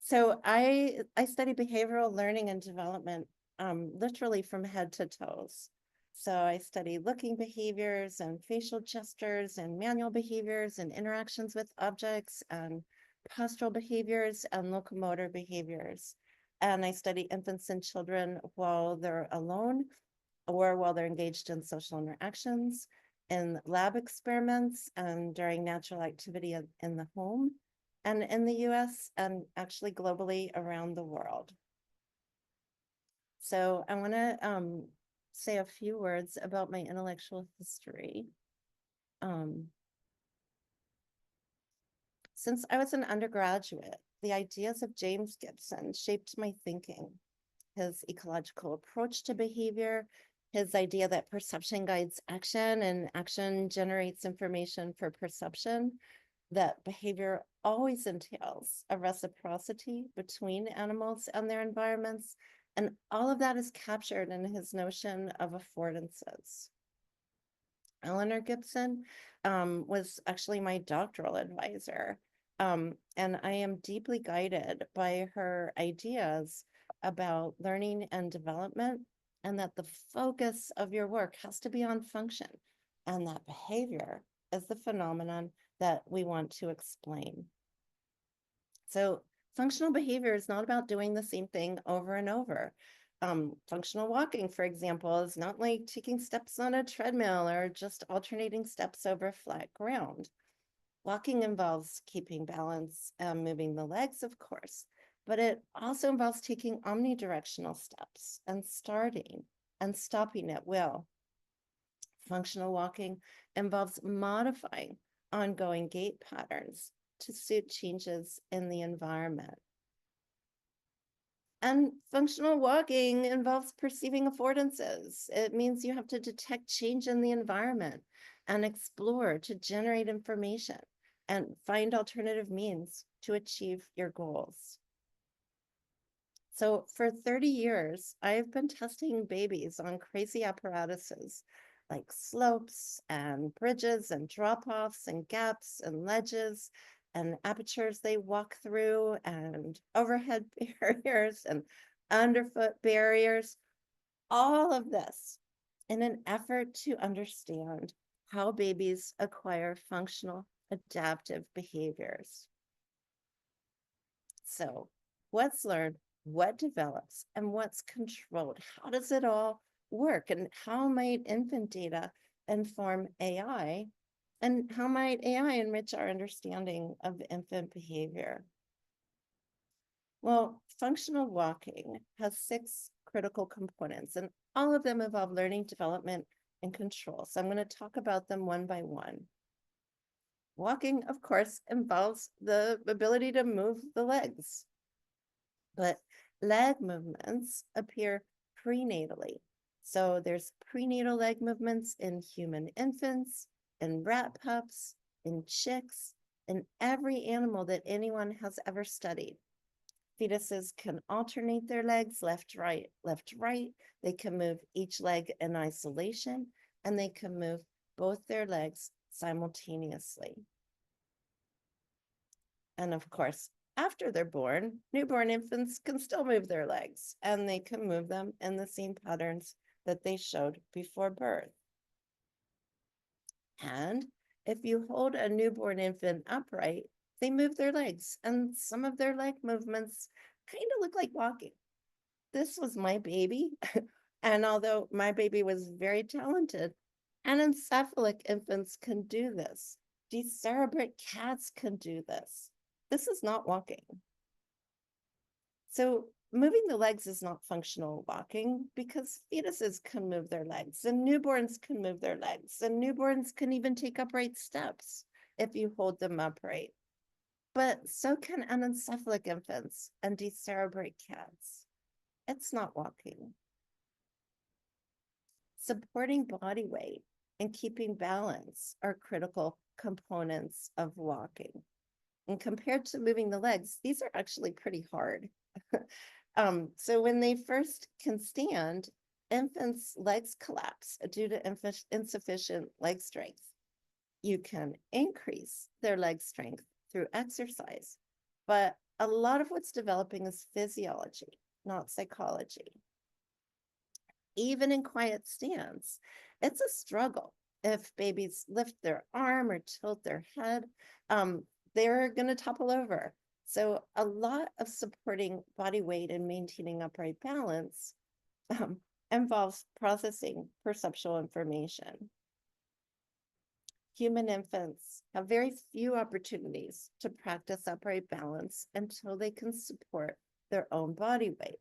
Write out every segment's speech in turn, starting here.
So I study behavioral learning and development, literally from head to toes. So I study looking behaviors and facial gestures and manual behaviors and interactions with objects and postural behaviors and locomotor behaviors. And I study infants and children while they're alone or while they're engaged in social interactions, in lab experiments, and during natural activity in the home, and in the US and actually globally around the world. So I want to say a few words about my intellectual history. Since I was an undergraduate, the ideas of James Gibson shaped my thinking. His ecological approach to behavior, his idea that perception guides action and action generates information for perception, that behavior always entails a reciprocity between animals and their environments. And all of that is captured in his notion of affordances. Eleanor Gibson was actually my doctoral advisor. And I am deeply guided by her ideas about learning and development, and that the focus of your work has to be on function, and that behavior is the phenomenon that we want to explain. So functional behavior is not about doing the same thing over and over. Functional walking, for example, is not like taking steps on a treadmill or just alternating steps over flat ground. Walking involves keeping balance and moving the legs, of course, but it also involves taking omnidirectional steps and starting and stopping at will. Functional walking involves modifying ongoing gait patterns to suit changes in the environment. And functional walking involves perceiving affordances. It means you have to detect change in the environment and explore to generate information and find alternative means to achieve your goals. So for 30 years, I've been testing babies on crazy apparatuses like slopes and bridges and drop-offs and gaps and ledges and apertures they walk through and overhead barriers and underfoot barriers, all of this in an effort to understand how babies acquire functional adaptive behaviors. So what's learned, what develops, and what's controlled? How does it all work? And how might infant data inform AI? And how might AI enrich our understanding of infant behavior? Well, functional walking has 6 critical components, and all of them involve learning, development, and control. So I'm going to talk about them one by one. Walking, of course, involves the ability to move the legs, but leg movements appear prenatally. So there's prenatal leg movements in human infants, in rat pups, in chicks, in every animal that anyone has ever studied. Fetuses can alternate their legs left, right, left, right. They can move each leg in isolation, and they can move both their legs simultaneously. And of course, after they're born, newborn infants can still move their legs, and they can move them in the same patterns that they showed before birth. And if you hold a newborn infant upright, they move their legs, and some of their leg movements kind of look like walking. This was my baby, and although my baby was very talented, anencephalic infants can do this. Decerebrate cats can do this. This is not walking. So moving the legs is not functional walking because fetuses can move their legs and newborns can move their legs and newborns can even take upright steps if you hold them upright. But so can anencephalic infants and decerebrate cats. It's not walking. Supporting body weight and keeping balance are critical components of walking. And compared to moving the legs, these are actually pretty hard. So when they first can stand, infants' legs collapse due to insufficient leg strength. You can increase their leg strength through exercise, but a lot of what's developing is physiology, not psychology. Even in quiet stands, it's a struggle. If babies lift their arm or tilt their head, they're going to topple over. So a lot of supporting body weight and maintaining upright balance involves processing perceptual information. Human infants have very few opportunities to practice upright balance until they can support their own body weight.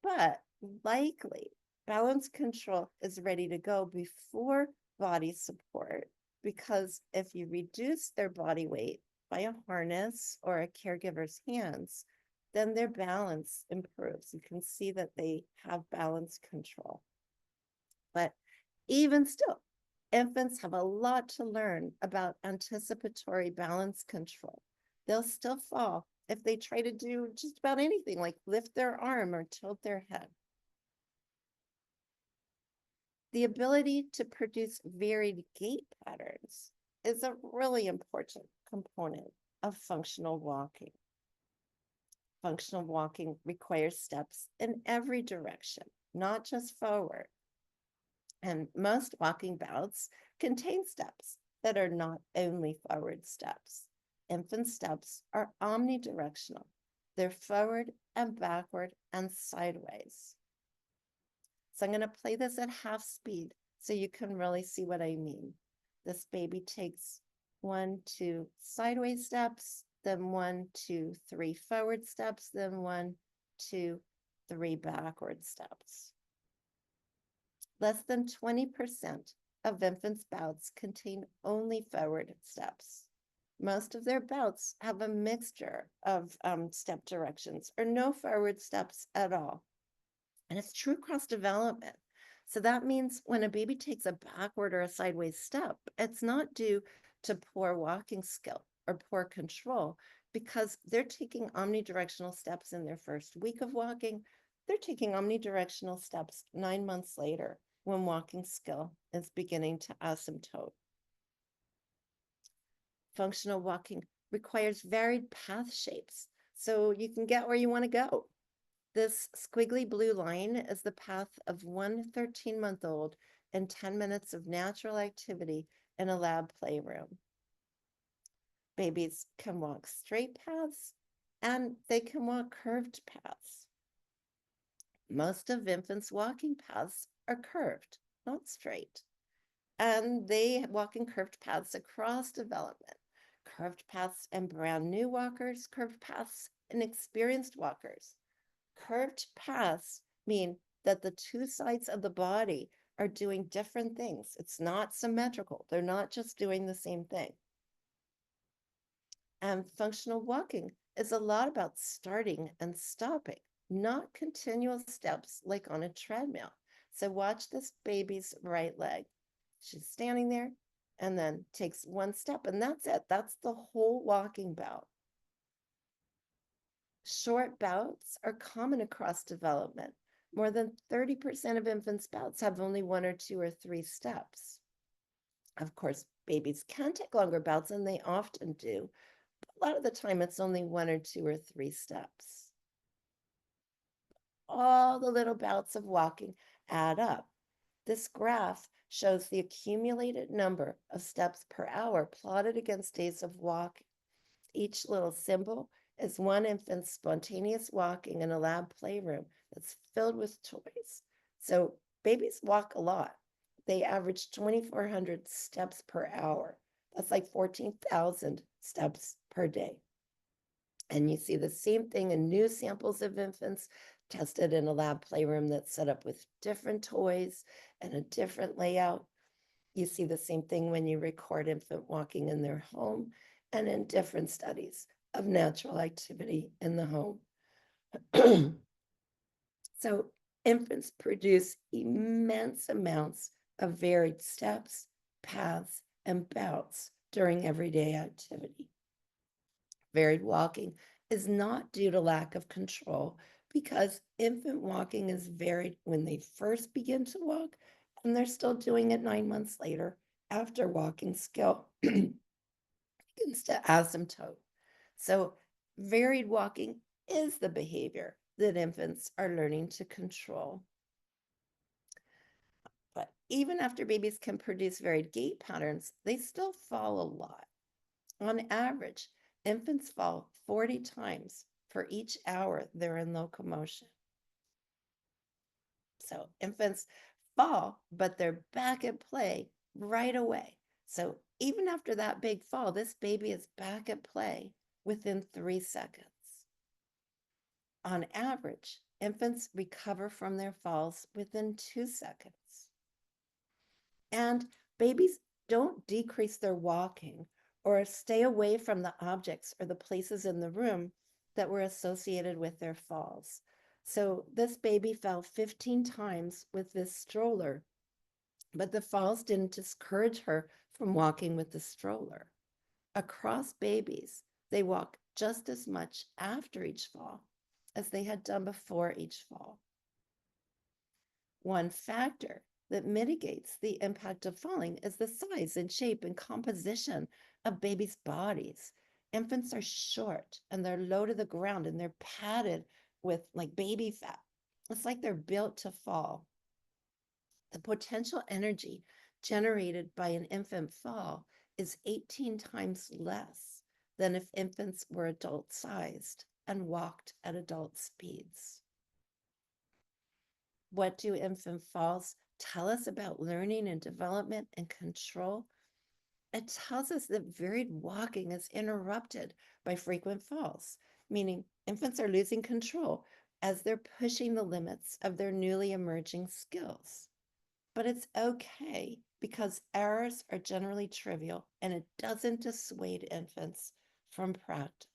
But likely, balance control is ready to go before body support, because if you reduce their body weight by a harness or a caregiver's hands, then their balance improves. You can see that they have balance control. But even still, infants have a lot to learn about anticipatory balance control. They'll still fall if they try to do just about anything, like lift their arm or tilt their head. The ability to produce varied gait patterns is a really important component of functional walking. Functional walking requires steps in every direction, not just forward. And most walking bouts contain steps that are not only forward steps. Infant steps are omnidirectional. They're forward and backward and sideways. So I'm going to play this at half speed so you can really see what I mean. This baby takes 1, 2 sideways steps, then 1, 2, 3 forward steps, then 1, 2, 3 backward steps. Less than 20% of infants' bouts contain only forward steps. Most of their bouts have a mixture of step directions or no forward steps at all. And it's true across development. So that means when a baby takes a backward or a sideways step, it's not due to poor walking skill or poor control, because they're taking omnidirectional steps in their first week of walking. They're taking omnidirectional steps 9 months later when walking skill is beginning to asymptote. Functional walking requires varied path shapes so you can get where you want to go. This squiggly blue line is the path of one 13-month-old in 10 minutes of natural activity in a lab playroom. Babies can walk straight paths and they can walk curved paths. Most of infants' walking paths are curved, not straight. And they walk in curved paths across development. Curved paths in brand new walkers, curved paths in experienced walkers. Curved paths mean that the two sides of the body are doing different things. It's not symmetrical. They're not just doing the same thing. And functional walking is a lot about starting and stopping, not continual steps like on a treadmill. So watch this baby's right leg. She's standing there and then takes one step, and that's it. That's the whole walking bout. Short bouts are common across development. More than 30% of infants' bouts have only 1 or 2 or 3 steps. Of course, babies can take longer bouts, and they often do. But a lot of the time, it's only 1 or 2 or 3 steps. All the little bouts of walking add up. This graph shows the accumulated number of steps per hour plotted against days of walking. Each little symbol is one infant's spontaneous walking in a lab playroom that's filled with toys. So babies walk a lot. They average 2,400 steps per hour. That's like 14,000 steps per day. And you see the same thing in new samples of infants tested in a lab playroom that's set up with different toys and a different layout. You see the same thing when you record infant walking in their home and in different studies of natural activity in the home. So infants produce immense amounts of varied steps, paths, and bouts during everyday activity. Varied walking is not due to lack of control, because infant walking is varied when they first begin to walk, and they're still doing it 9 months later after walking skill begins to asymptote. So Varied walking is the behavior that infants are learning to control. But even after babies can produce varied gait patterns, they still fall a lot. On average, infants fall 40 times for each hour they're in locomotion. So infants fall, but they're back at play right away. So even after that big fall, this baby is back at play within 3 seconds. On average, infants recover from their falls within 2 seconds. And babies don't decrease their walking or stay away from the objects or the places in the room that were associated with their falls. So this baby fell 15 times with this stroller, but the falls didn't discourage her from walking with the stroller. Across babies, they walk just as much after each fall as they had done before each fall. One factor that mitigates the impact of falling is the size and shape and composition of babies' bodies. Infants are short and they're low to the ground and they're padded with like baby fat. It's like they're built to fall. The potential energy generated by an infant fall is 18 times less than if infants were adult sized and walked at adult speeds. What do infant falls tell us about learning and development and control? It tells us that varied walking is interrupted by frequent falls, meaning infants are losing control as they're pushing the limits of their newly emerging skills. But it's okay because errors are generally trivial and it doesn't dissuade infants from practice.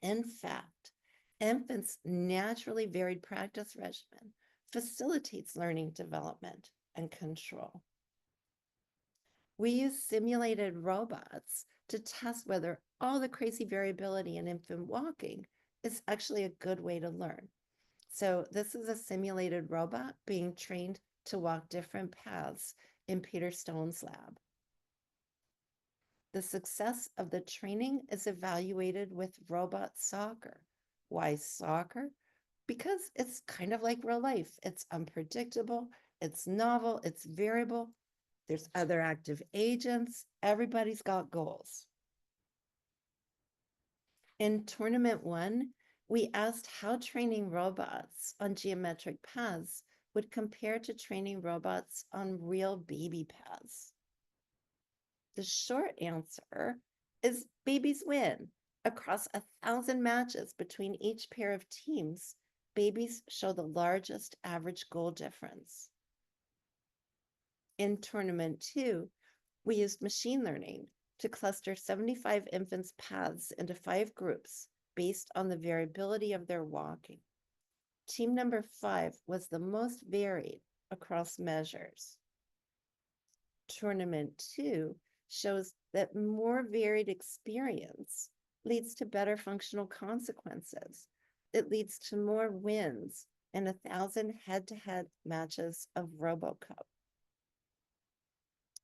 In fact, infants' naturally varied practice regimen facilitates learning development and control. We use simulated robots to test whether all the crazy variability in infant walking is actually a good way to learn. So this is a simulated robot being trained to walk different paths in Peter Stone's lab. The success of the training is evaluated with robot soccer. Why soccer? Because it's kind of like real life. It's unpredictable, it's novel, it's variable. There's other active agents. Everybody's got goals. In tournament 1, we asked how training robots on geometric paths would compare to training robots on real baby paths. The short answer is babies win. Across 1,000 matches between each pair of teams, babies show the largest average goal difference. In tournament 2, we used machine learning to cluster 75 infants' paths into 5 groups based on the variability of their walking. Team number 5 was the most varied across measures. Tournament 2 shows that more varied experience leads to better functional consequences. It leads to more wins in 1,000 head-to-head matches of RoboCup.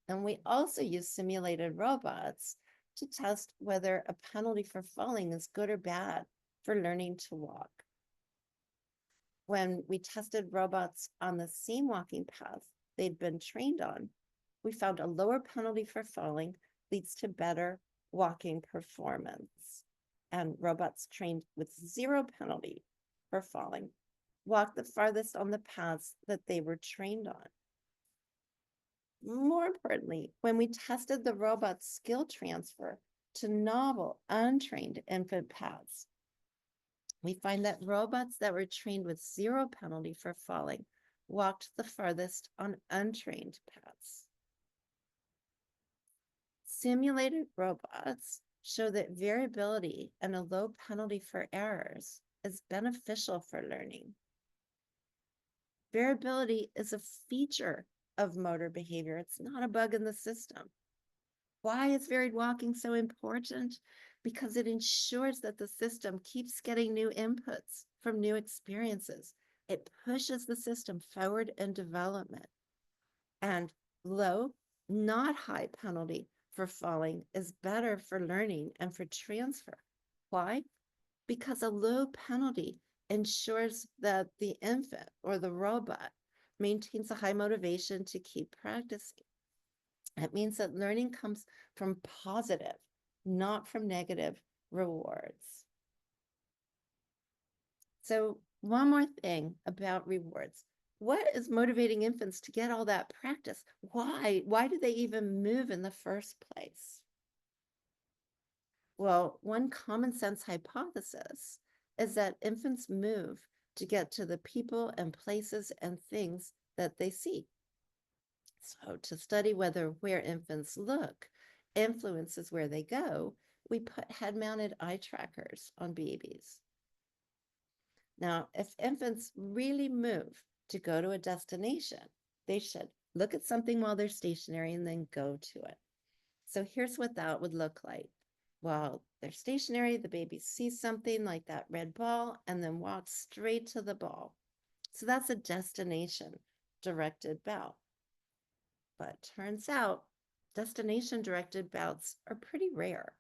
And we also use simulated robots to test whether a penalty for falling is good or bad for learning to walk. When we tested robots on the same walking path they'd been trained on, we found a lower penalty for falling leads to better walking performance. And robots trained with 0 penalty for falling walked the farthest on the paths that they were trained on. More importantly, when we tested the robot's skill transfer to novel, untrained infant paths, we find that robots that were trained with 0 penalty for falling walked the farthest on untrained paths. Simulated robots show that variability and a low penalty for errors is beneficial for learning. Variability is a feature of motor behavior. It's not a bug in the system. Why is varied walking so important? Because it ensures that the system keeps getting new inputs from new experiences. It pushes the system forward in development. And low, not high penalty for falling is better for learning and for transfer. Why? Because a low penalty ensures that the infant or the robot maintains a high motivation to keep practicing. It means that learning comes from positive, not from negative rewards. So one more thing about rewards. What is motivating infants to get all that practice? Why? Why do they even move in the first place? Well, one common sense hypothesis is that infants move to get to the people and places and things that they see. So to study whether where infants look influences where they go, we put head-mounted eye trackers on babies. Now, if infants really move to go to a destination, they should look at something while they're stationary and then go to it. So here's what that would look like. While they're stationary, the baby sees something like that red ball and then walks straight to the ball. So that's a destination directed bout. But turns out destination directed bouts are pretty rare.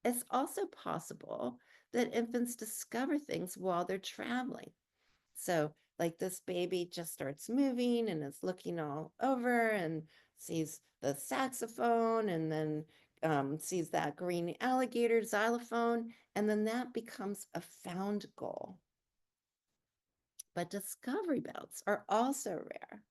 It's also possible that infants discover things while they're traveling. So, like this baby just starts moving and is looking all over and sees the saxophone and then sees that green alligator xylophone, and then that becomes a found goal. But discovery bouts are also rare.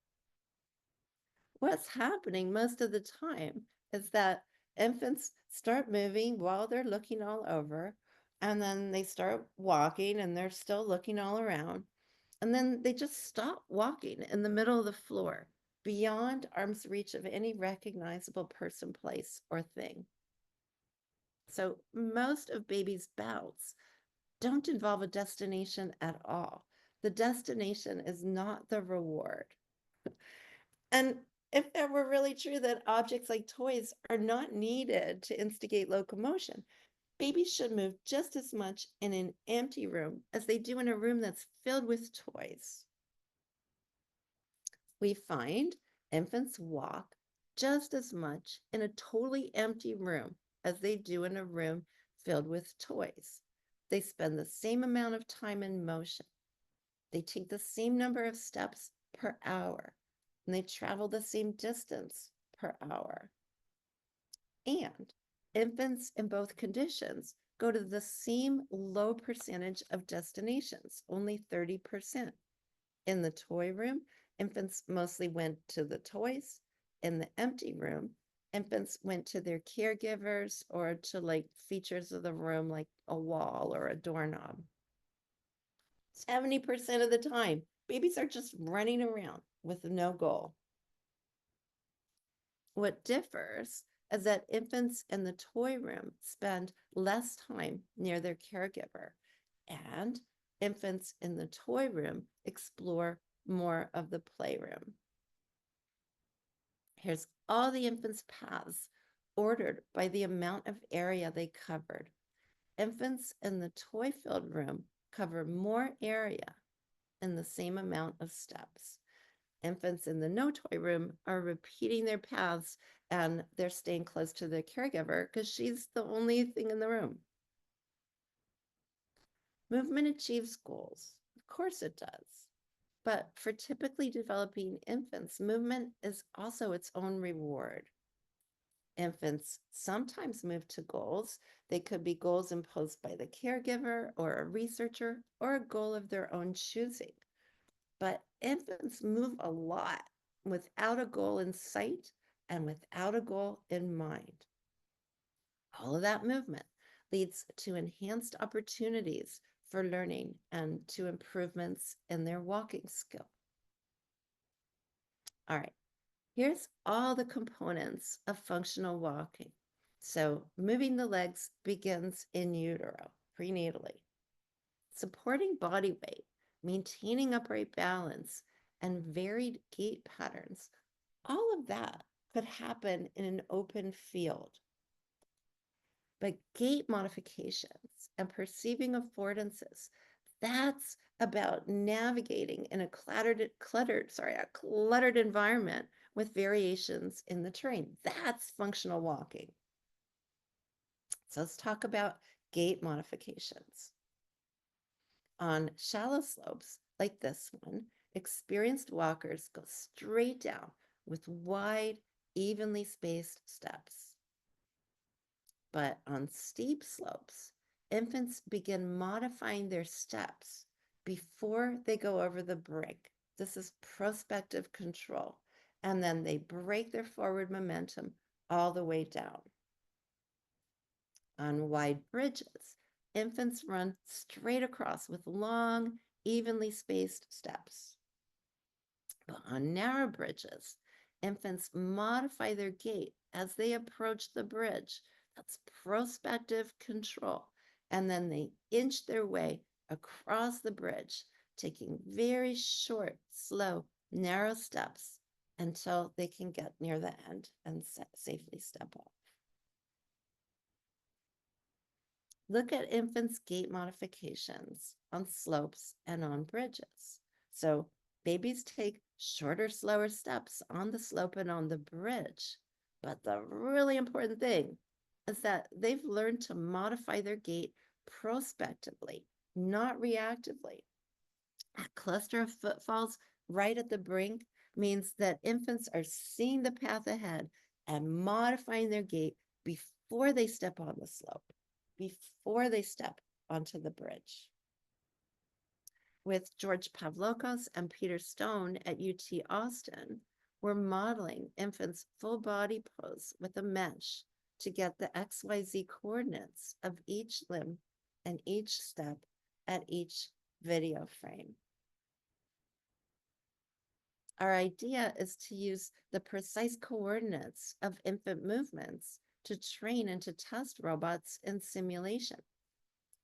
What's happening most of the time is that infants start moving while they're looking all over, and then they start walking and they're still looking all around. And then they just stop walking in the middle of the floor, beyond arm's reach of any recognizable person, place, or thing. So most of babies' bouts don't involve a destination at all. The destination is not the reward. And if that were really true that objects like toys are not needed to instigate locomotion, babies should move just as much in an empty room as they do in a room that's filled with toys. We find infants walk just as much in a totally empty room as they do in a room filled with toys. They spend the same amount of time in motion. They take the same number of steps per hour, and they travel the same distance per hour. And infants in both conditions go to the same low percentage of destinations, only 30%. In the toy room, infants mostly went to the toys. In the empty room, infants went to their caregivers or to like features of the room, like a wall or a doorknob. 70% of the time, babies are just running around with no goal. What differs is that infants in the toy room spend less time near their caregiver, and infants in the toy room explore more of the playroom. Here's all the infants' paths ordered by the amount of area they covered. Infants in the toy-filled room cover more area in the same amount of steps. Infants in the no toy room are repeating their paths and they're staying close to their caregiver because she's the only thing in the room. Movement achieves goals. Of course it does. But for typically developing infants, movement is also its own reward. Infants sometimes move to goals. They could be goals imposed by the caregiver or a researcher or a goal of their own choosing. But infants move a lot without a goal in sight and without a goal in mind. All of that movement leads to enhanced opportunities for learning and to improvements in their walking skill. All right, here's all the components of functional walking. So moving the legs begins in utero, prenatally. Supporting body weight, maintaining upright balance, and varied gait patterns, all of that could happen in an open field. But gait modifications and perceiving affordances, that's about navigating in a cluttered environment with variations in the terrain. That's functional walking. So let's talk about gait modifications. On shallow slopes like this one, experienced walkers go straight down with wide, evenly spaced steps. But on steep slopes, infants begin modifying their steps before they go over the brink. This is prospective control. And then they break their forward momentum all the way down. On wide bridges, infants run straight across with long, evenly spaced steps. But on narrow bridges, infants modify their gait as they approach the bridge. That's prospective control. And then they inch their way across the bridge, taking very short, slow, narrow steps until they can get near the end and safely step off. Look at infants' gait modifications on slopes and on bridges. So babies take shorter, slower steps on the slope and on the bridge. But the really important thing is that they've learned to modify their gait prospectively, not reactively. A cluster of footfalls right at the brink means that infants are seeing the path ahead and modifying their gait before they step on the slope, before they step onto the bridge. With George Pavlokos and Peter Stone at UT Austin, we're modeling infants' full body pose with a mesh to get the XYZ coordinates of each limb and each step at each video frame. Our idea is to use the precise coordinates of infant movements to train and to test robots in simulation,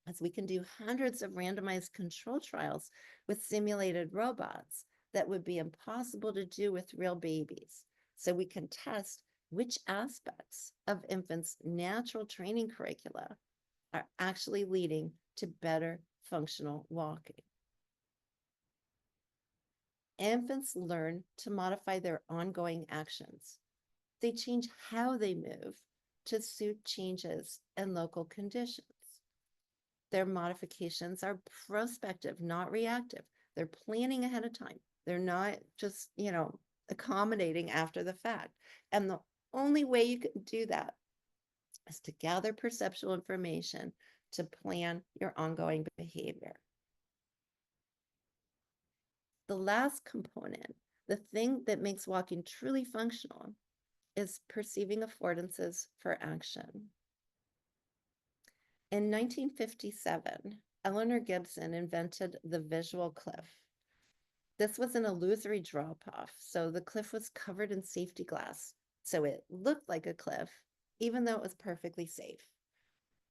as we can do hundreds of randomized control trials with simulated robots that would be impossible to do with real babies. So we can test which aspects of infants' natural training curricula are actually leading to better functional walking. Infants learn to modify their ongoing actions. They change how they move to suit changes in local conditions. Their modifications are prospective, not reactive. They're planning ahead of time. They're not just, accommodating after the fact. And the only way you can do that is to gather perceptual information to plan your ongoing behavior. The last component, the thing that makes walking truly functional, is perceiving affordances for action. In 1957, Eleanor Gibson invented the visual cliff. This was an illusory drop-off, so the cliff was covered in safety glass, so it looked like a cliff, even though it was perfectly safe.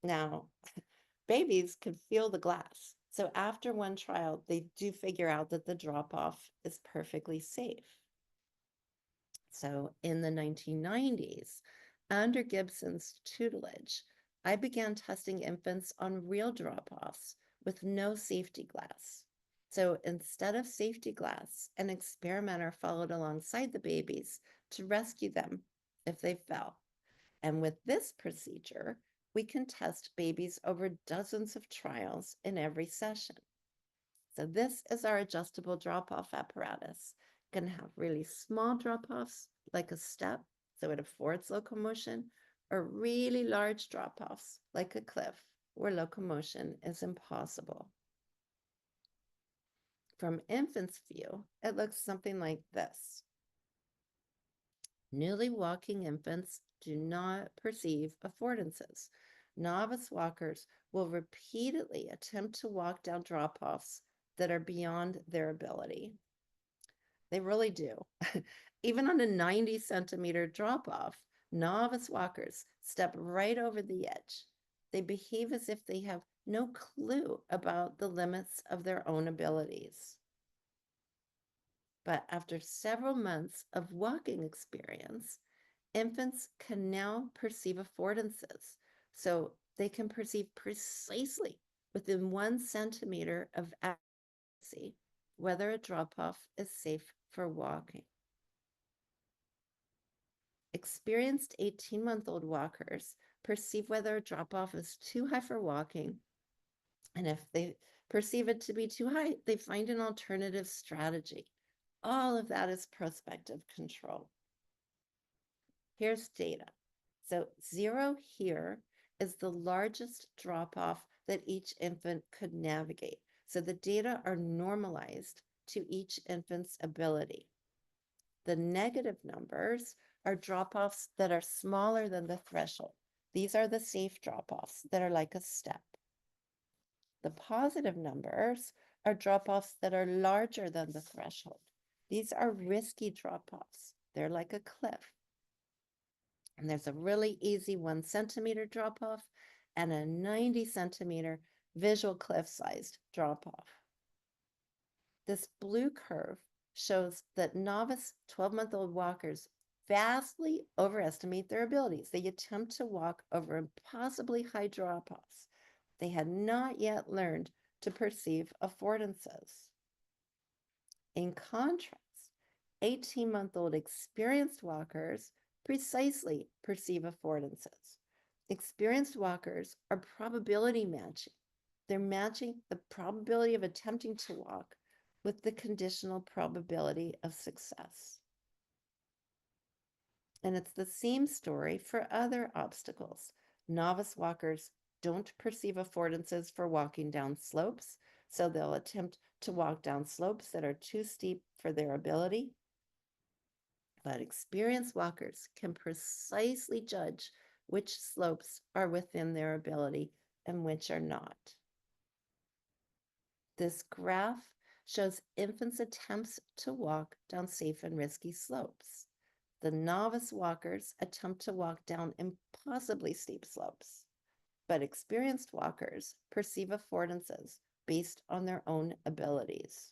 Now, babies could feel the glass, so after one trial, they do figure out that the drop-off is perfectly safe. So in the 1990s, under Gibson's tutelage, I began testing infants on real drop-offs with no safety glass. So instead of safety glass, an experimenter followed alongside the babies to rescue them if they fell. And with this procedure, we can test babies over dozens of trials in every session. So this is our adjustable drop-off apparatus. It can have really small drop-offs, like a step, so it affords locomotion, or really large drop-offs, like a cliff, where locomotion is impossible. From infant's view, it looks something like this. Newly walking infants do not perceive affordances. Novice walkers will repeatedly attempt to walk down drop-offs that are beyond their ability. They really do. Even on a 90-centimeter drop-off, novice walkers step right over the edge. They behave as if they have no clue about the limits of their own abilities. But after several months of walking experience, infants can now perceive affordances. So they can perceive precisely within 1 centimeter of accuracy whether a drop-off is safe for walking. Experienced 18-month-old walkers perceive whether a drop-off is too high for walking, and if they perceive it to be too high, they find an alternative strategy. All of that is prospective control. Here's data. So 0 here is the largest drop-off that each infant could navigate. So the data are normalized to each infant's ability. The negative numbers are drop-offs that are smaller than the threshold. These are the safe drop-offs that are like a step. The positive numbers are drop-offs that are larger than the threshold. These are risky drop-offs. They're like a cliff. And there's a really easy 1 centimeter drop-off and a 90 centimeter visual cliff-sized drop-off. This blue curve shows that novice 12-month-old walkers vastly overestimate their abilities. They attempt to walk over impossibly high drop-offs. They had not yet learned to perceive affordances. In contrast, 18-month-old experienced walkers precisely perceive affordances. Experienced walkers are probability matching. They're matching the probability of attempting to walk with the conditional probability of success. And it's the same story for other obstacles. Novice walkers don't perceive affordances for walking down slopes, so they'll attempt to walk down slopes that are too steep for their ability. But experienced walkers can precisely judge which slopes are within their ability and which are not. This graph shows infants' attempts to walk down safe and risky slopes. The novice walkers attempt to walk down impossibly steep slopes, but experienced walkers perceive affordances based on their own abilities.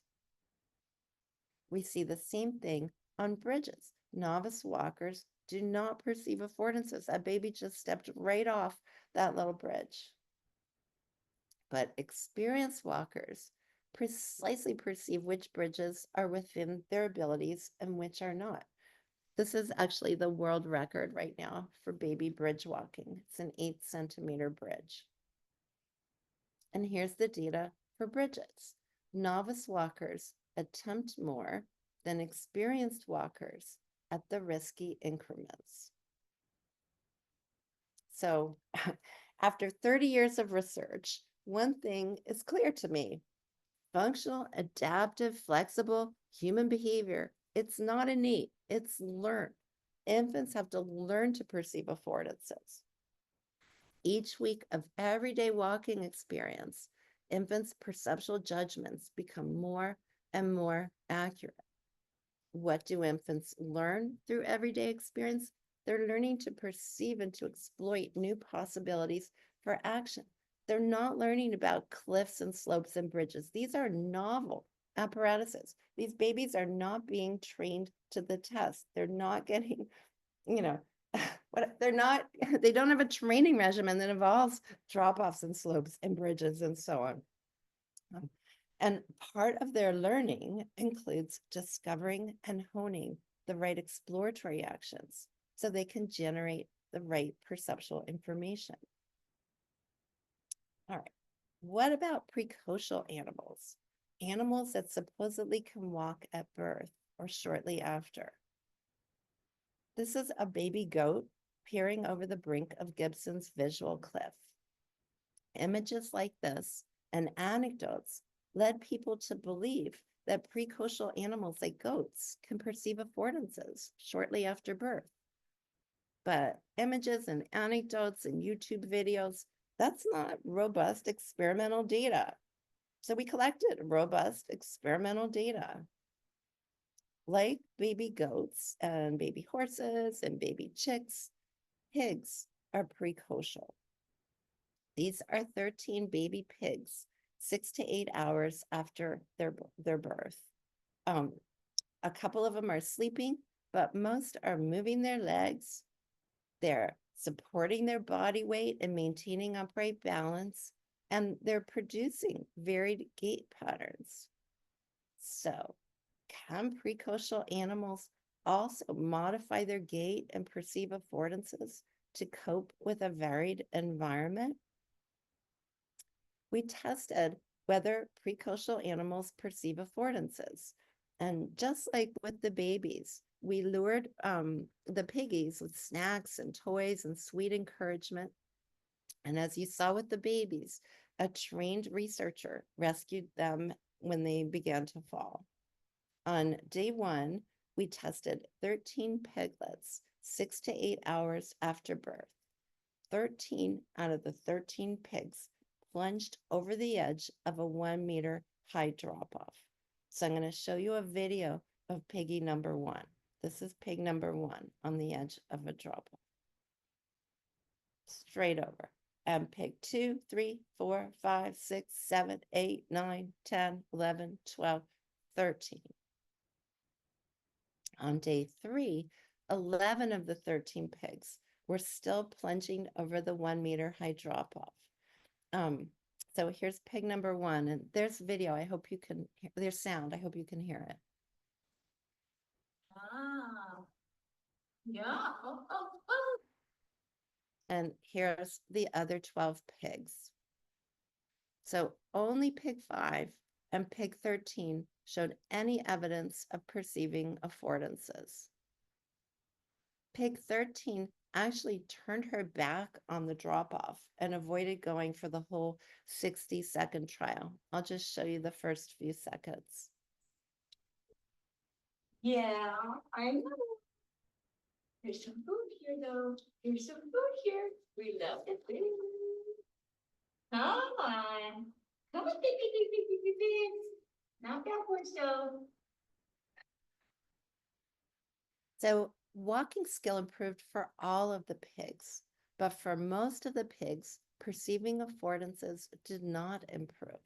We see the same thing on bridges. Novice walkers do not perceive affordances. That baby just stepped right off that little bridge. But experienced walkers precisely perceive which bridges are within their abilities and which are not. This is actually the world record right now for baby bridge walking. It's an 8 centimeter bridge. And here's the data for bridges. Novice walkers attempt more than experienced walkers at the risky increments. So after 30 years of research, one thing is clear to me. Functional, adaptive, flexible human behavior, it's not innate, it's learned. Infants have to learn to perceive affordances. Each week of everyday walking experience, infants' perceptual judgments become more and more accurate. What do infants learn through everyday experience? They're learning to perceive and to exploit new possibilities for action. They're not learning about cliffs and slopes and bridges. These are novel apparatuses. These babies are not being trained to the test. They're not getting, they don't have a training regimen that involves drop-offs and slopes and bridges and so on. And part of their learning includes discovering and honing the right exploratory actions so they can generate the right perceptual information. All right, what about precocial animals? Animals that supposedly can walk at birth or shortly after. This is a baby goat peering over the brink of Gibson's visual cliff. Images like this and anecdotes led people to believe that precocial animals like goats can perceive affordances shortly after birth. But images and anecdotes and YouTube videos, that's not robust experimental data. So we collected robust experimental data. Like baby goats and baby horses and baby chicks, pigs are precocial. These are 13 baby pigs 6 to 8 hours after their birth. A couple of them are sleeping, but most are moving their legs. They're supporting their body weight and maintaining upright balance, and they're producing varied gait patterns. So, can precocial animals also modify their gait and perceive affordances to cope with a varied environment? We tested whether precocial animals perceive affordances. And just like with the babies, we lured the piggies with snacks and toys and sweet encouragement. And as you saw with the babies, a trained researcher rescued them when they began to fall. On day 1, we tested 13 piglets 6 to 8 hours after birth. 13 out of the 13 pigs plunged over the edge of a 1-meter high drop-off. So I'm going to show you a video of piggy number 1. This is pig number 1 on the edge of a drop-off. Straight over. And pig 2, 3, 4, 5, 6, 7, 8, 9, 10, 11, 12, 13. On day 3, 11 of the 13 pigs were still plunging over the 1-meter high drop-off. So here's pig number 1, and there's video. I hope you can hear, there's sound. I hope you can hear it. Ah, yeah. Oh. And here's the other 12 pigs. So only pig 5 and pig 13 showed any evidence of perceiving affordances. Pig 13 actually turned her back on the drop-off and avoided going for the whole 60-second trial. I'll just show you the first few seconds. Yeah, I know. There's some food here, though. There's some food here. We love the food. Come on. Come on, pigs. Not backwards, though. So walking skill improved for all of the pigs, but for most of the pigs, perceiving affordances did not improve.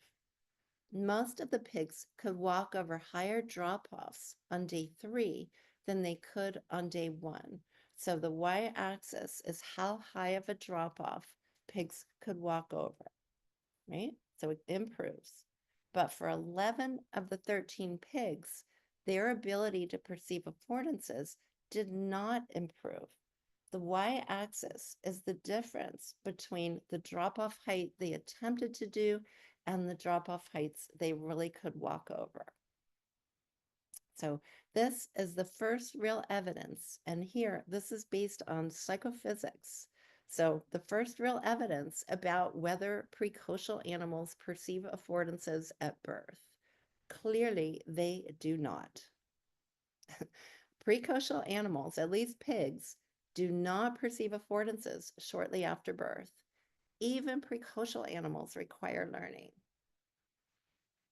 Most of the pigs could walk over higher drop-offs on day 3 than they could on day 1. So the y-axis is how high of a drop-off pigs could walk over, right? So it improves. But for 11 of the 13 pigs, their ability to perceive affordances did not improve. The y-axis is the difference between the drop-off height they attempted to do and the drop-off heights they really could walk over. So this is the first real evidence. And here, this is based on psychophysics. So the first real evidence about whether precocial animals perceive affordances at birth. Clearly, they do not. Precocial animals, at least pigs, do not perceive affordances shortly after birth. Even precocial animals require learning.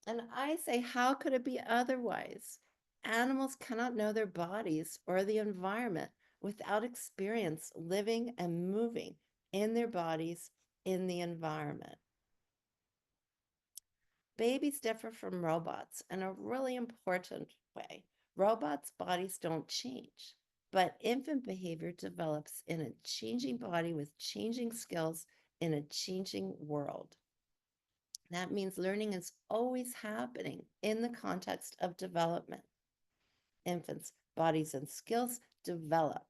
And I say, how could it be otherwise? Animals cannot know their bodies or the environment without experience living and moving in their bodies in the environment. Babies differ from robots in a really important way. Robots' bodies don't change, but infant behavior develops in a changing body with changing skills in a changing world. That means learning is always happening in the context of development. Infants' bodies and skills develop.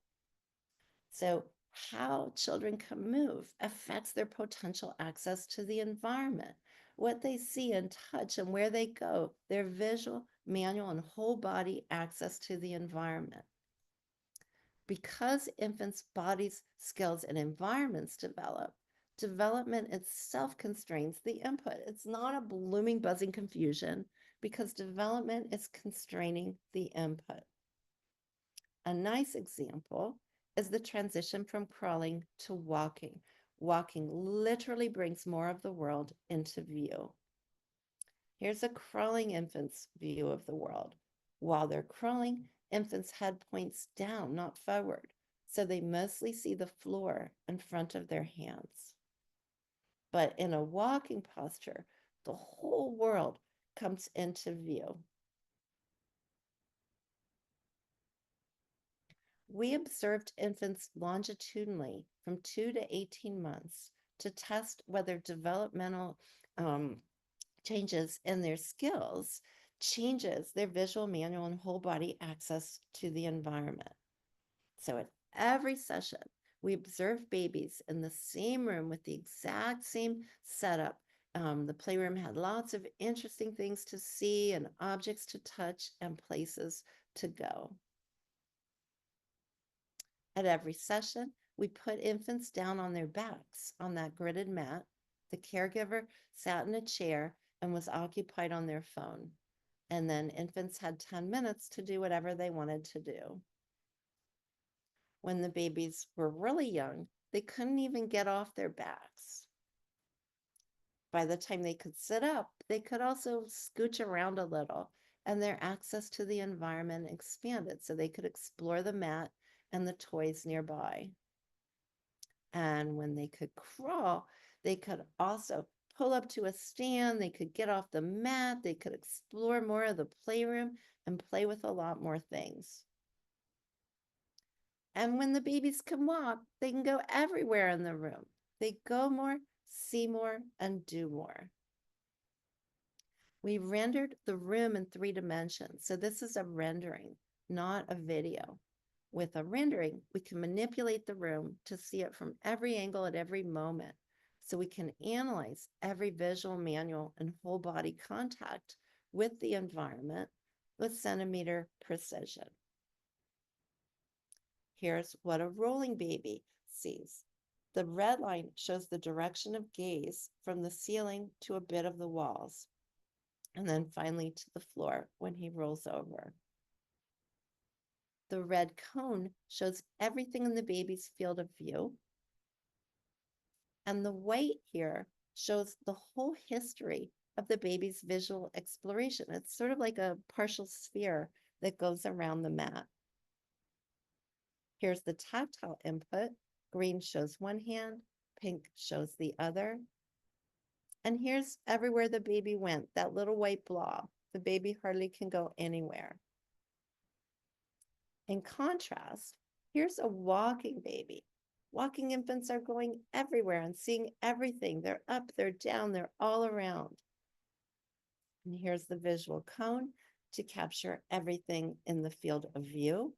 So how children can move affects their potential access to the environment, what they see and touch and where they go, their visual, manual, and whole body access to the environment. Because infants' bodies, skills, and environments develop, development itself constrains the input. It's not a blooming, buzzing confusion because development is constraining the input. A nice example is the transition from crawling to walking. Walking literally brings more of the world into view. Here's a crawling infant's view of the world. While they're crawling, infants' head points down, not forward, so they mostly see the floor in front of their hands. But in a walking posture, the whole world comes into view. We observed infants longitudinally from 2 to 18 months to test whether developmental changes in their skills changes their visual, manual, and whole body access to the environment. So at every session, we observe babies in the same room with the exact same setup. The playroom had lots of interesting things to see and objects to touch and places to go. At every session, we put infants down on their backs on that gridded mat. The caregiver sat in a chair and was occupied on their phone. And then infants had 10 minutes to do whatever they wanted to do. When the babies were really young, they couldn't even get off their backs. By the time they could sit up, they could also scooch around a little, and their access to the environment expanded so they could explore the mat and the toys nearby. And when they could crawl, they could also pull up to a stand, they could get off the mat, they could explore more of the playroom and play with a lot more things. And when the babies can walk, they can go everywhere in the room. They go more, see more, and do more. We rendered the room in 3 dimensions. So this is a rendering, not a video. With a rendering, we can manipulate the room to see it from every angle at every moment. So we can analyze every visual, manual, and whole body contact with the environment with centimeter precision. Here's what a rolling baby sees. The red line shows the direction of gaze from the ceiling to a bit of the walls, and then finally to the floor when he rolls over. The red cone shows everything in the baby's field of view. And the white here shows the whole history of the baby's visual exploration. It's sort of like a partial sphere that goes around the mat. Here's the tactile input. Green shows one hand, pink shows the other. And here's everywhere the baby went, that little white blob. The baby hardly can go anywhere. In contrast, here's a walking baby. Walking infants are going everywhere and seeing everything. They're up, they're down, they're all around. And here's the visual cone to capture everything in the field of view.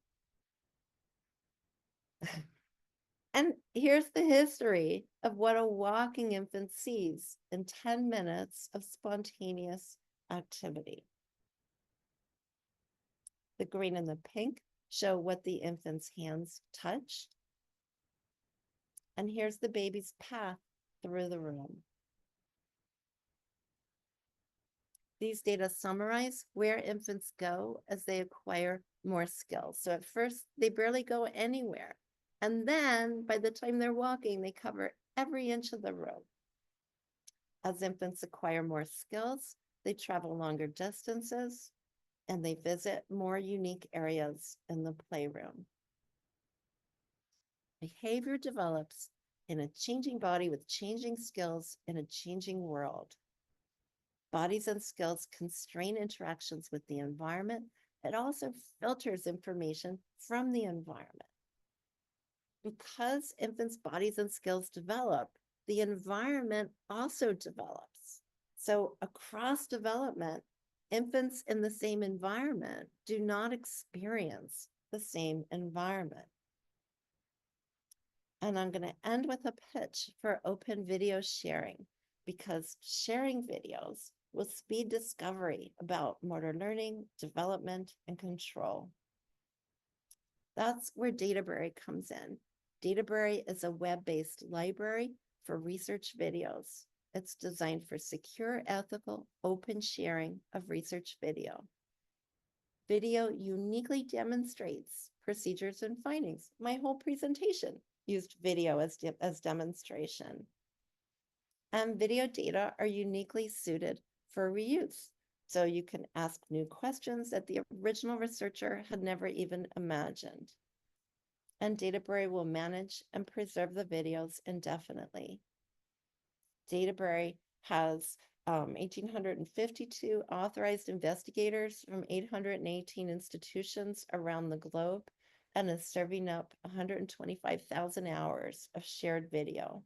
And here's the history of what a walking infant sees in 10 minutes of spontaneous activity. The green and the pink show what the infant's hands touch. And here's the baby's path through the room. These data summarize where infants go as they acquire more skills. So at first, they barely go anywhere. And then by the time they're walking, they cover every inch of the room. As infants acquire more skills, they travel longer distances and they visit more unique areas in the playroom. Behavior develops in a changing body with changing skills in a changing world. Bodies and skills constrain interactions with the environment. It also filters information from the environment. Because infants' bodies and skills develop, the environment also develops. So across development, infants in the same environment do not experience the same environment. And I'm going to end with a pitch for open video sharing, because sharing videos will speed discovery about motor learning, development, and control. That's where Databerry comes in. Databerry is a web-based library for research videos. It's designed for secure, ethical, open sharing of research video. Video uniquely demonstrates procedures and findings. My whole presentation used video as demonstration. And video data are uniquely suited for reuse. So you can ask new questions that the original researcher had never even imagined. And Databerry will manage and preserve the videos indefinitely. Databerry has 1,852 authorized investigators from 818 institutions around the globe, and is serving up 125,000 hours of shared video.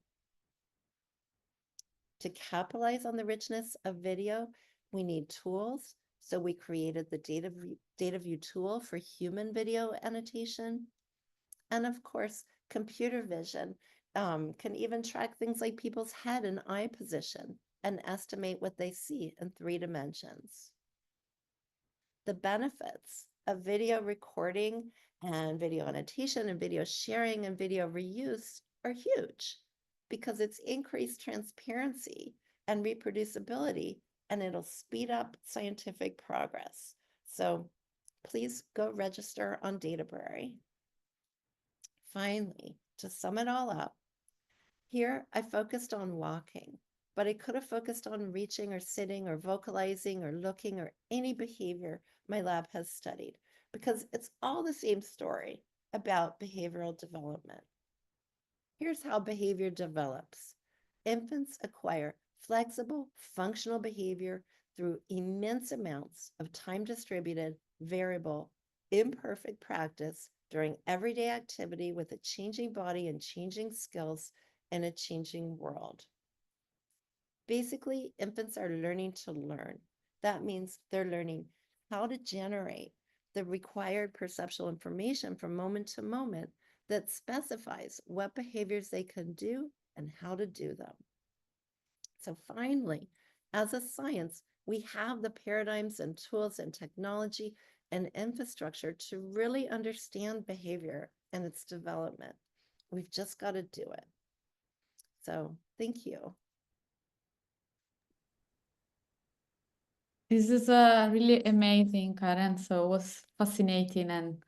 To capitalize on the richness of video, we need tools, So we created the data view tool for human video annotation. And of course, computer vision can even track things like people's head and eye position and estimate what they see in 3 dimensions. The benefits of video recording and video annotation and video sharing and video reuse are huge because it's increased transparency and reproducibility, and it'll speed up scientific progress. So please go register on Databrary. Finally, to sum it all up, here I focused on walking, but I could have focused on reaching or sitting or vocalizing or looking or any behavior my lab has studied because it's all the same story about behavioral development. Here's how behavior develops. Infants acquire flexible, functional behavior through immense amounts of time-distributed, variable, imperfect practice during everyday activity with a changing body and changing skills in a changing world. Basically, infants are learning to learn. That means they're learning how to generate the required perceptual information from moment to moment that specifies what behaviors they can do and how to do them. So finally, as a science, we have the paradigms and tools and technology and infrastructure to really understand behavior and its development. We've just got to do it. So thank you. This is really amazing, Karen. So it was fascinating and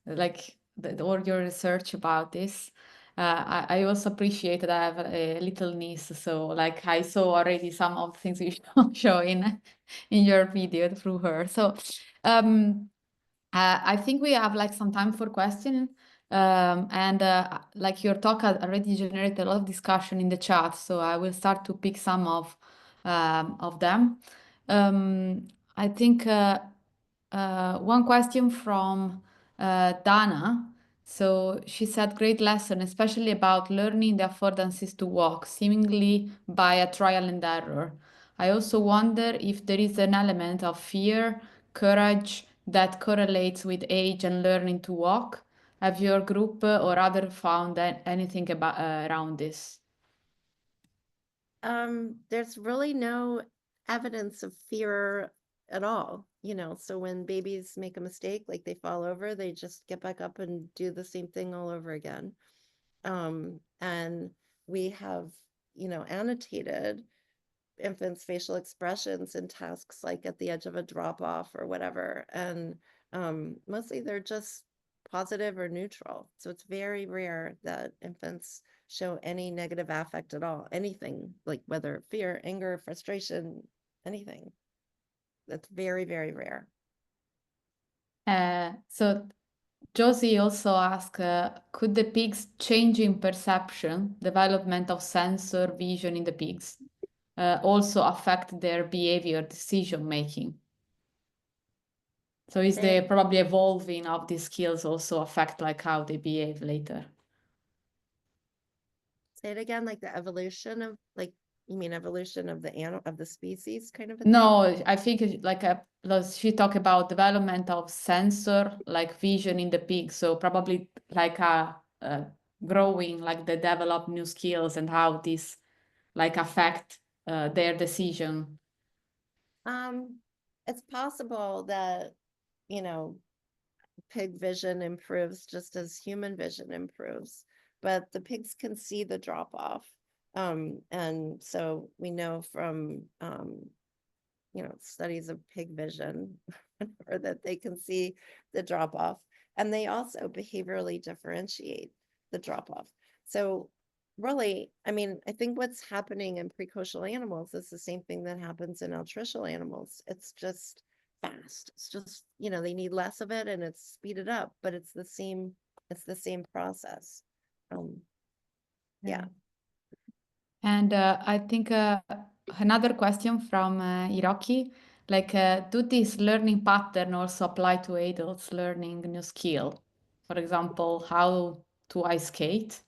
like all your research about this. I also appreciate that I have a little niece, so like I saw already some of the things you show in your video through her. So I think we have like some time for questions. And like your talk had already generated a lot of discussion in the chat, so I will start to pick some of them. I think one question from Dana. So she said, great lesson, especially about learning the affordances to walk, seemingly by a trial and error. I also wonder if there is an element of fear, courage that correlates with age and learning to walk. Have your group or other found anything about around this? There's really no evidence of fear at all, so when babies make a mistake, like they fall over, they just get back up and do the same thing all over again. And we have, annotated infants' facial expressions in tasks like at the edge of a drop off or whatever. And mostly they're just positive or neutral. So it's very rare that infants show any negative affect at all, anything like whether fear, anger, frustration, anything. That's very, very rare. So Josie also asked, could the pigs changing perception, development of sensor vision in the pigs, also affect their behavior, decision making? So is the probably evolving of these skills also affect like how they behave later? Say it again, like the evolution of you mean evolution of the animal of the species kind of a No, thing? I think she talked about development of sensor like vision in the pig. So probably like growing, like they develop new skills and how this like affect their decision. It's possible that, pig vision improves just as human vision improves, but the pigs can see the drop off. And so we know from, studies of pig vision or that they can see the drop off, and they also behaviorally differentiate the drop off. So really, I mean, I think what's happening in precocial animals is the same thing that happens in altricial animals. It's just fast. It's just, they need less of it and it's speeded up, but it's the same process. Yeah. And I think another question from Hiroki, like do this learning pattern also apply to adults learning new skill? For example, how to ice skate?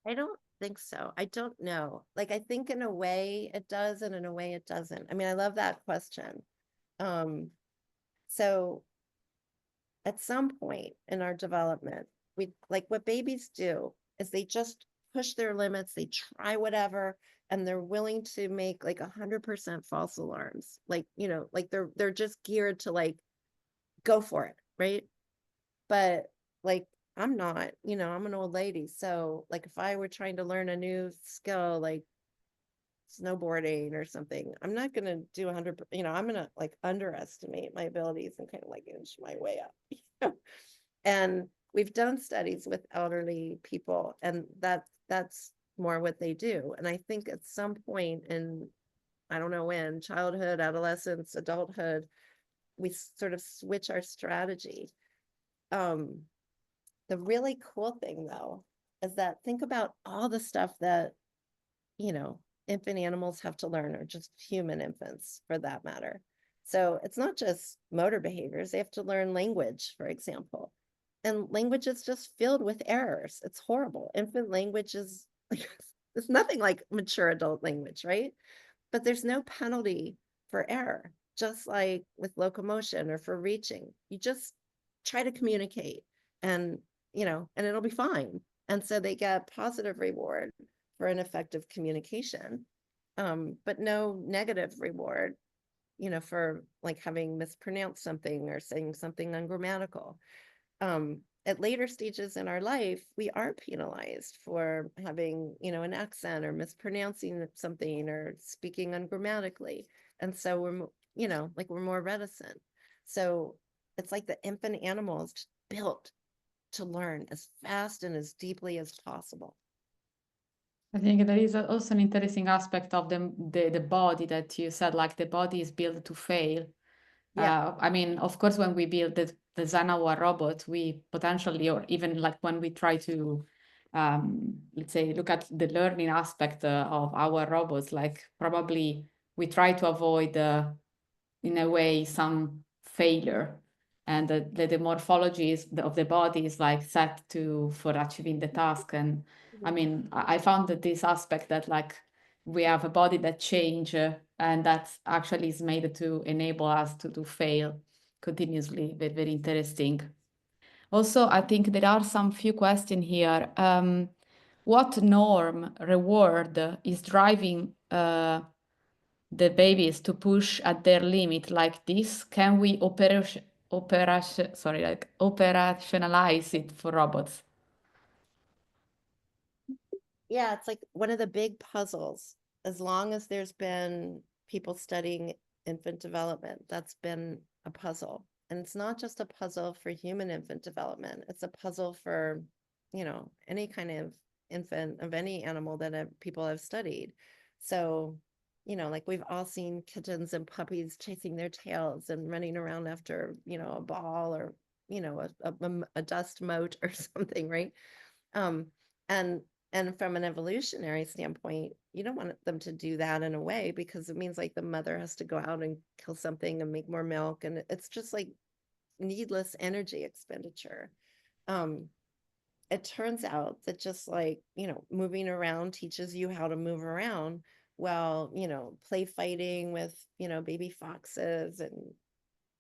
I don't think so. I don't know. Like, I think in a way it does, and in a way it doesn't. I mean, I love that question. So at some point in our development, we like what babies do is they just push their limits, they try whatever, and they're willing to make like 100% false alarms. Like, you know, like they're just geared to like go for it, right? But like I'm not, you know, I'm an old lady. So like if I were trying to learn a new skill like snowboarding or something, I'm not gonna do 100, you know, I'm gonna like underestimate my abilities and kind of like inch my way up. And we've done studies with elderly people, and that's more what they do. And I think at some point in, I don't know when, childhood, adolescence, adulthood, we sort of switch our strategy. The really cool thing though is that think about all the stuff that, you know, infant animals have to learn, or just human infants for that matter. So it's not just motor behaviors, they have to learn language, for example. And language is just filled with errors. It's horrible. Infant language is it's nothing like mature adult language, right? But there's no penalty for error, just like with locomotion or for reaching. You just try to communicate, and, you know, and it'll be fine. And so they get positive reward for an effective communication, but no negative reward, you know, for like having mispronounced something or saying something ungrammatical. At later stages in our life, we are penalized for having, you know, an accent or mispronouncing something or speaking ungrammatically. And so we're, you know, like we're more reticent. So it's like the infant animal is built to learn as fast and as deeply as possible. I think there is also an interesting aspect of the body that you said, like the body is built to fail. Yeah. I mean, of course, when we build the design our robot, we potentially, or even like when we try to, let's say, look at the learning aspect of our robots, like probably we try to avoid, in a way, some failure. And the morphology of the body is like set for achieving the task. And I mean, I found that this aspect that like we have a body that change and that actually is made to enable us to fail continuously. Very, very interesting. Also, I think there are some few questions here. What norm reward is driving the babies to push at their limit like this? Can we operationalize it for robots? Yeah, it's like one of the big puzzles. As long as there's been people studying infant development, that's been a puzzle. And it's not just a puzzle for human infant development, it's a puzzle for, you know, any kind of infant of any animal that people have studied. So, you know, like we've all seen kittens and puppies chasing their tails and running around after, you know, a ball or, you know, a dust mote or something, right? Um, and and from an evolutionary standpoint, you don't want them to do that in a way, because it means like the mother has to go out and kill something and make more milk, and it's just like needless energy expenditure. Um, it turns out that just like, you know, moving around teaches you how to move around. Well, you know, play fighting with, you know, baby foxes and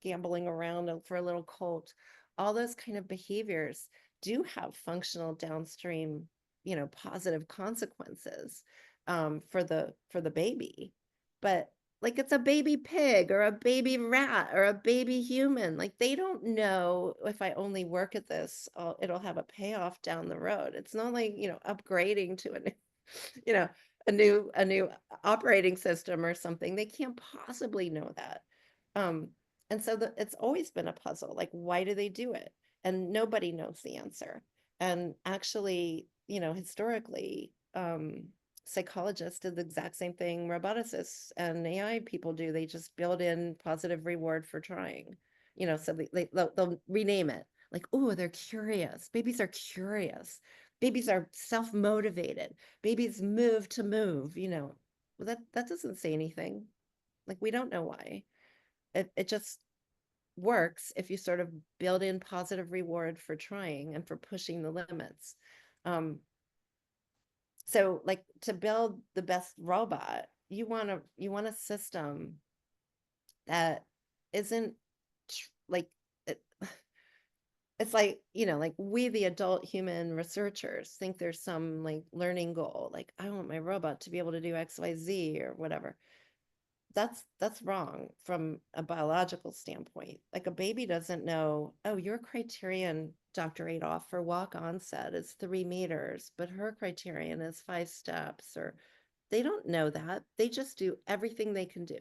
gambling around for a little colt, all those kind of behaviors do have functional downstream, you know, positive consequences, for the baby. But like it's a baby pig or a baby rat or a baby human, like they don't know if I only work at this, it'll have a payoff down the road. It's not like, you know, upgrading to a new, you know, a new operating system or something. They can't possibly know that. Um, and so it's always been a puzzle. Like, why do they do it? And nobody knows the answer. And actually, you know, historically, psychologists did the exact same thing roboticists and AI people do. They just build in positive reward for trying, you know, so they'll rename it like, oh, they're curious. Babies are curious. Babies are self-motivated. Babies move to move, you know. Well, that doesn't say anything. Like, we don't know why. It just works if you sort of build in positive reward for trying and for pushing the limits. So like to build the best robot, you want a system that isn't like it, it's like, like we, the adult human researchers, think there's some like learning goal, like I want my robot to be able to do XYZ or whatever. That's wrong from a biological standpoint. Like a baby doesn't know, oh, your criterion, Dr. Adolph, for walk onset is 3 meters, but her criterion is 5 steps, or they don't know that. They just do everything they can do.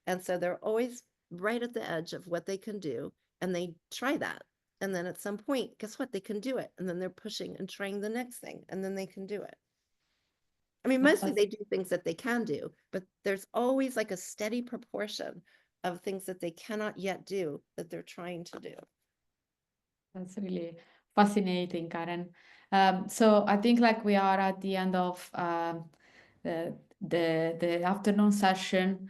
And so they're always right at the edge of what they can do, and they try that. And then at some point, guess what? They can do it. And then they're pushing and trying the next thing, and then they can do it. I mean, mostly they do things that they can do, but there's always like a steady proportion of things that they cannot yet do that they're trying to do. That's really fascinating, Karen. So I think like we are at the end of the afternoon session.